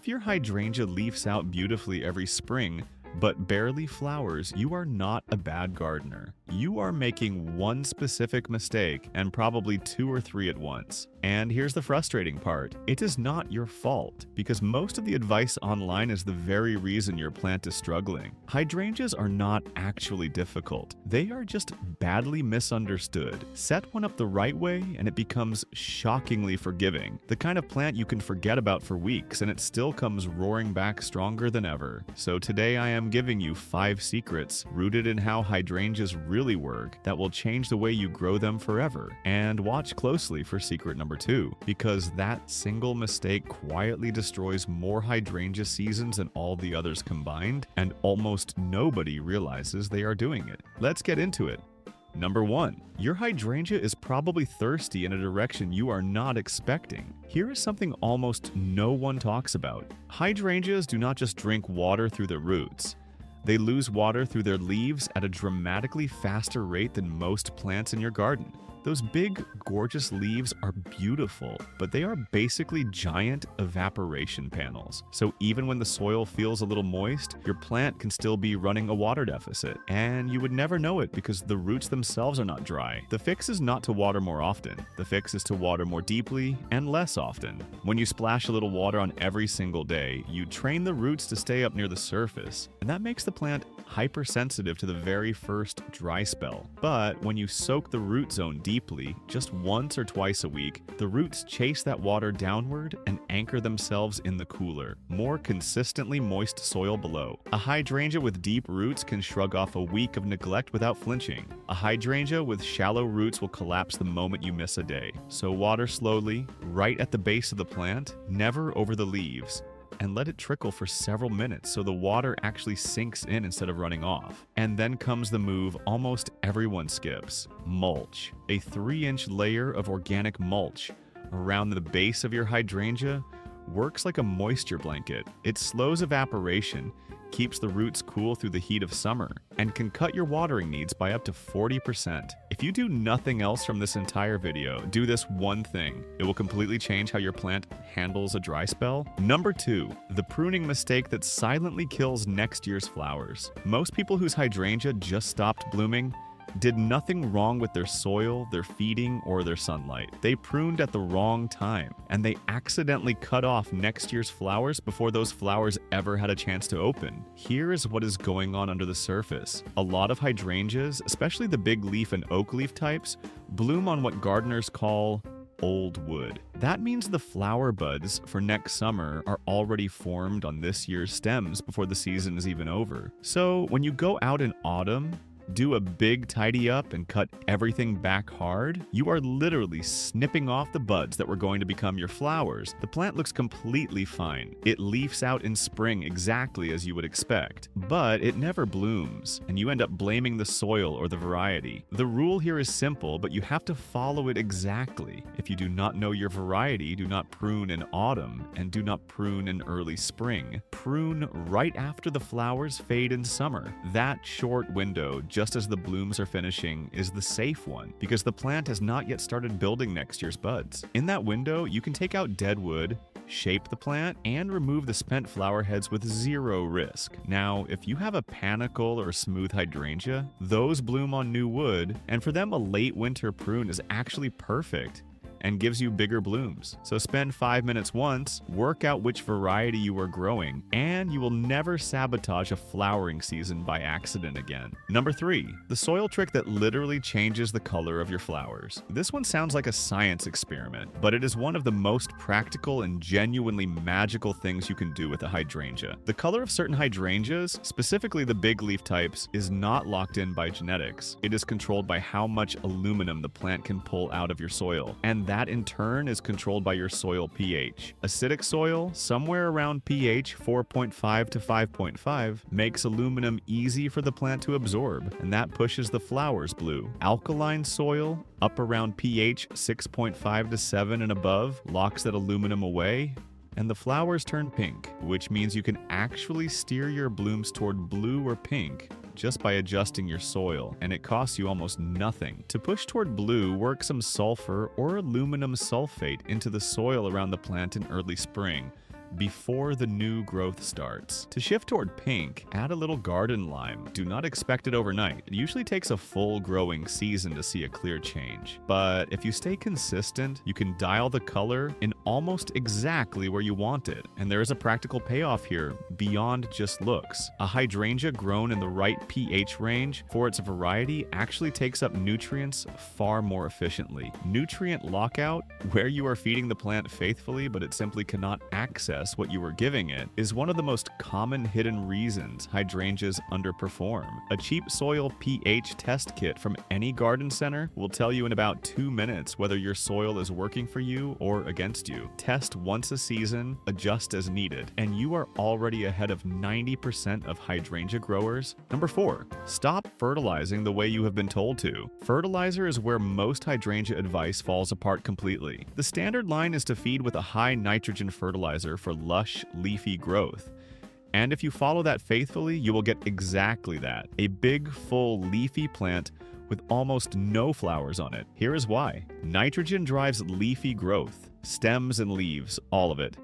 If your hydrangea leaves out beautifully every spring, but barely flowers, you are not a bad gardener. You are making one specific mistake and probably two or three at once. And here's the frustrating part. It is not your fault, because most of the advice online is the very reason your plant is struggling. Hydrangeas are not actually difficult. They are just badly misunderstood. Set one up the right way and it becomes shockingly forgiving. The kind of plant you can forget about for weeks and it still comes roaring back stronger than ever. So today I am giving you 5 secrets rooted in how hydrangeas really work that will change the way you grow them forever. And watch closely for secret number 2, because that single mistake quietly destroys more hydrangea seasons than all the others combined, and almost nobody realizes they are doing it. Let's get into it. Number 1. Your hydrangea is probably thirsty in a direction you are not expecting. Here is something almost no one talks about. Hydrangeas do not just drink water through their roots. They lose water through their leaves at a dramatically faster rate than most plants in your garden. Those big, gorgeous leaves are beautiful, but they are basically giant evaporation panels. So even when the soil feels a little moist, your plant can still be running a water deficit. And you would never know it because the roots themselves are not dry. The fix is not to water more often. The fix is to water more deeply and less often. When you splash a little water on every single day, you train the roots to stay up near the surface. And that makes the plant hypersensitive to the very first dry spell. But when you soak the root zone deeply, just once or twice a week, the roots chase that water downward and anchor themselves in the cooler, more consistently moist soil below. A hydrangea with deep roots can shrug off a week of neglect without flinching. A hydrangea with shallow roots will collapse the moment you miss a day. So water slowly, right at the base of the plant, never over the leaves, and let it trickle for several minutes so the water actually sinks in instead of running off. And then comes the move almost everyone skips: mulch. A 3-inch layer of organic mulch around the base of your hydrangea works like a moisture blanket. It slows evaporation, keeps the roots cool through the heat of summer, and can cut your watering needs by up to 40%. If you do nothing else from this entire video, do this one thing. It will completely change how your plant handles a dry spell. Number 2, the pruning mistake that silently kills next year's flowers. Most people whose hydrangea just stopped blooming did nothing wrong with their soil, their feeding, or their sunlight. They pruned at the wrong time, and they accidentally cut off next year's flowers before those flowers ever had a chance to open. Here is what is going on under the surface. A lot of hydrangeas, especially the big leaf and oak leaf types, bloom on what gardeners call old wood. That means the flower buds for next summer are already formed on this year's stems before the season is even over. So when you go out in autumn, do a big tidy up and cut everything back hard, you are literally snipping off the buds that were going to become your flowers. The plant looks completely fine. It leaves out in spring exactly as you would expect, but it never blooms, and you end up blaming the soil or the variety. The rule here is simple, but you have to follow it exactly. If you do not know your variety, do not prune in autumn, and do not prune in early spring. Prune right after the flowers fade in summer. That short window, just as the blooms are finishing, is the safe one because the plant has not yet started building next year's buds. In that window, you can take out dead wood, shape the plant, and remove the spent flower heads with 0 risk. Now, if you have a panicle or smooth hydrangea, those bloom on new wood, and for them a late winter prune is actually perfect and gives you bigger blooms. So spend 5 minutes once, work out which variety you are growing, and you will never sabotage a flowering season by accident again. Number 3, the soil trick that literally changes the color of your flowers. This one sounds like a science experiment, but it is one of the most practical and genuinely magical things you can do with a hydrangea. The color of certain hydrangeas, specifically the big leaf types, is not locked in by genetics. It is controlled by how much aluminum the plant can pull out of your soil, and that in turn is controlled by your soil pH. Acidic soil, somewhere around pH 4.5 to 5.5, makes aluminum easy for the plant to absorb, and that pushes the flowers blue. Alkaline soil, up around pH 6.5 to 7 and above, locks that aluminum away, and the flowers turn pink, which means you can actually steer your blooms toward blue or pink just by adjusting your soil, and it costs you almost nothing. To push toward blue, work some sulfur or aluminum sulfate into the soil around the plant in early spring. before the new growth starts. To shift toward pink, add a little garden lime. Do not expect it overnight. It usually takes a full growing season to see a clear change. But if you stay consistent, you can dial the color in almost exactly where you want it. And there is a practical payoff here beyond just looks. A hydrangea grown in the right pH range for its variety actually takes up nutrients far more efficiently. Nutrient lockout, where you are feeding the plant faithfully but it simply cannot access what you are giving it, is one of the most common hidden reasons hydrangeas underperform. A cheap soil pH test kit from any garden center will tell you in about 2 minutes whether your soil is working for you or against you. Test once a season, adjust as needed, and you are already ahead of 90% of hydrangea growers. Number 4, stop fertilizing the way you have been told to. Fertilizer is where most hydrangea advice falls apart completely. The standard line is to feed with a high nitrogen fertilizer for lush, leafy growth. And if you follow that faithfully, you will get exactly that. A big, full, leafy plant with almost no flowers on it. Here is why. Nitrogen drives leafy growth, stems and leaves, all of it.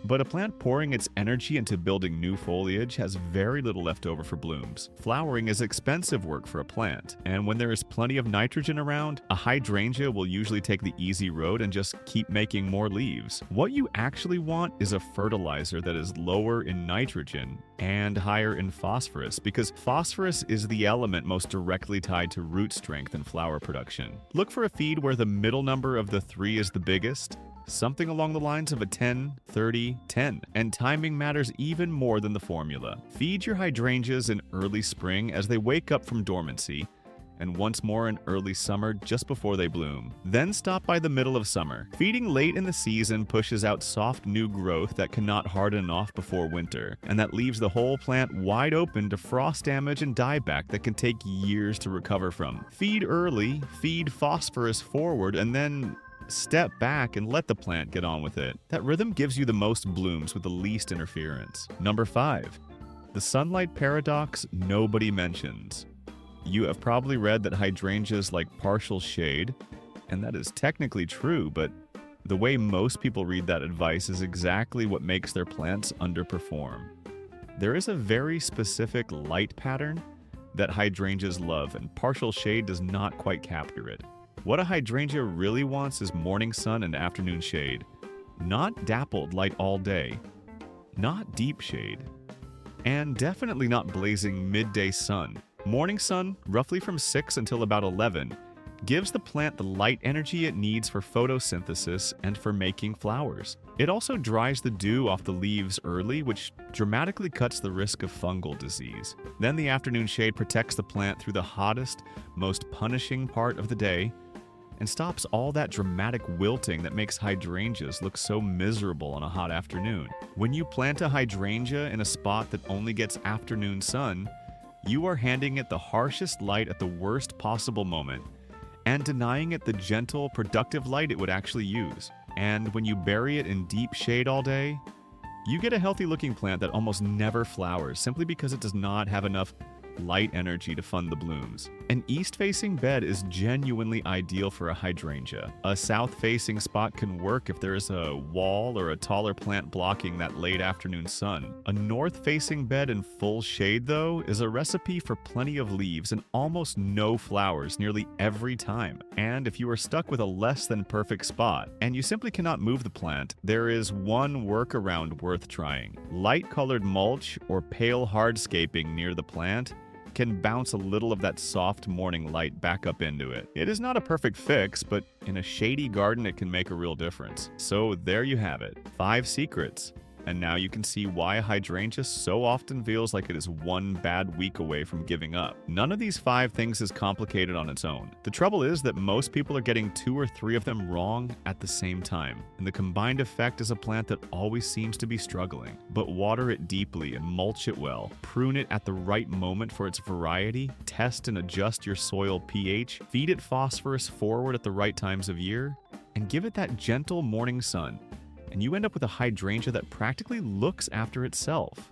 But a plant pouring its energy into building new foliage has very little left over for blooms. Flowering is expensive work for a plant, and when there is plenty of nitrogen around, a hydrangea will usually take the easy road and just keep making more leaves. What you actually want is a fertilizer that is lower in nitrogen and higher in phosphorus, because phosphorus is the element most directly tied to root strength and flower production. Look for a feed where the middle number of the 3 is the biggest, something along the lines of a 10, 30, 10, and timing matters even more than the formula. Feed your hydrangeas in early spring as they wake up from dormancy, and once more in early summer just before they bloom. Then stop by the middle of summer. Feeding late in the season pushes out soft new growth that cannot harden off before winter, and that leaves the whole plant wide open to frost damage and dieback that can take years to recover from. Feed early, feed phosphorus forward, and then step back and let the plant get on with it. That rhythm gives you the most blooms with the least interference. Number 5, the sunlight paradox nobody mentions. You have probably read that hydrangeas like partial shade, and that is technically true, but the way most people read that advice is exactly what makes their plants underperform. There is a very specific light pattern that hydrangeas love, and partial shade does not quite capture it. What a hydrangea really wants is morning sun and afternoon shade. Not dappled light all day, not deep shade, and definitely not blazing midday sun. Morning sun, roughly from 6 until about 11, gives the plant the light energy it needs for photosynthesis and for making flowers. It also dries the dew off the leaves early, which dramatically cuts the risk of fungal disease. Then the afternoon shade protects the plant through the hottest, most punishing part of the day, and stops all that dramatic wilting that makes hydrangeas look so miserable on a hot afternoon. When you plant a hydrangea in a spot that only gets afternoon sun, you are handing it the harshest light at the worst possible moment, and denying it the gentle, productive light it would actually use. And when you bury it in deep shade all day, you get a healthy-looking plant that almost never flowers simply because it does not have enough light energy to fund the blooms. An east-facing bed is genuinely ideal for a hydrangea. A south-facing spot can work if there is a wall or a taller plant blocking that late afternoon sun. A north-facing bed in full shade, though, is a recipe for plenty of leaves and almost no flowers nearly every time. And if you are stuck with a less than perfect spot and you simply cannot move the plant, there is one workaround worth trying. Light-colored mulch or pale hardscaping near the plant can bounce a little of that soft morning light back up into it. It is not a perfect fix, but in a shady garden it can make a real difference. So there you have it, 5 secrets. And now you can see why a hydrangea so often feels like it is one bad week away from giving up. None of these 5 things is complicated on its own. The trouble is that most people are getting 2 or 3 of them wrong at the same time, and the combined effect is a plant that always seems to be struggling. But water it deeply and mulch it well. Prune it at the right moment for its variety. Test and adjust your soil pH. Feed it phosphorus forward at the right times of year, and give it that gentle morning sun. and you end up with a hydrangea that practically looks after itself.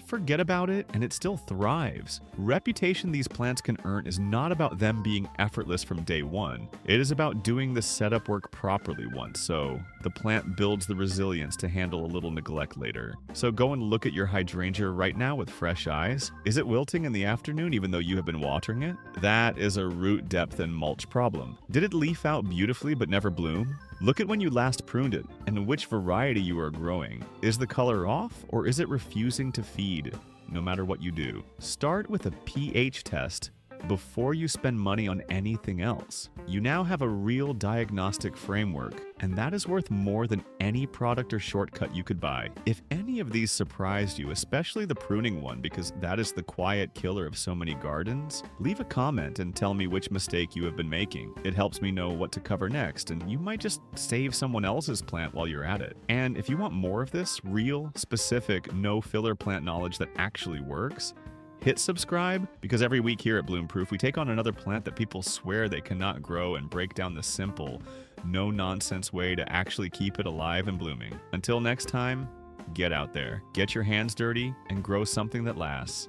Forget about it, and it still thrives. Reputation these plants can earn is not about them being effortless from day one. It is about doing the setup work properly once, so the plant builds the resilience to handle a little neglect later. So go and look at your hydrangea right now with fresh eyes. Is it wilting in the afternoon even though you have been watering it? That is a root depth and mulch problem. Did it leaf out beautifully but never bloom? Look at when you last pruned it and which variety you are growing. Is the color off, or is it refusing to feed no matter what you do? Start with a pH test before you spend money on anything else. You now have a real diagnostic framework, and that is worth more than any product or shortcut you could buy. If any of these surprised you, especially the pruning one, because that is the quiet killer of so many gardens, leave a comment and tell me which mistake you have been making. It helps me know what to cover next, and you might just save someone else's plant while you're at it. And if you want more of this real, specific, no-filler plant knowledge that actually works, hit subscribe, because every week here at BloomProof, we take on another plant that people swear they cannot grow and break down the simple, no-nonsense way to actually keep it alive and blooming. Until next time, get out there, get your hands dirty, and grow something that lasts.